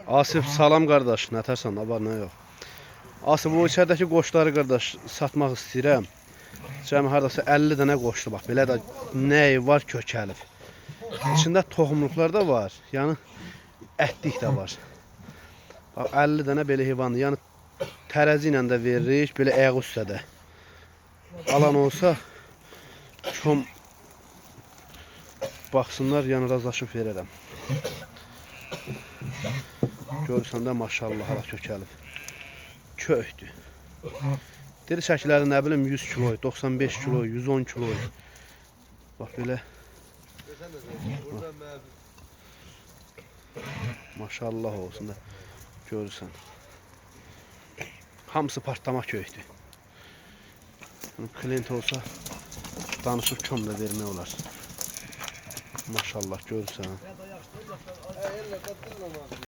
Asif salam qardaş, nətərsən, abar nə yox. Asif bu içərdəki qoçları qardaş satmaq istəyirəm. Cəmi haradasa 50 dənə qoçdu bax. Belə də nəyi var kökəlib. İçində toxumluqlar da var. Yəni ətlik də var. Bax 50 dənə belə heyvandır. Yəni tərəzi ilə də veririk, belə ayaq üstə də. Alan olsa kom baxsınlar, yəni razılaşıb verərəm. Görürsən də maşallah hala kökəlib. Köhdür. Diri şəkilləri nə bilim 100 kilo, 95 kilo, 110 kilo. Bax belə. Maşallah olsun da görürsən. Hamısı partlama köydür. Klient olsa danışıb kom da vermək olar. Maşallah görürsən.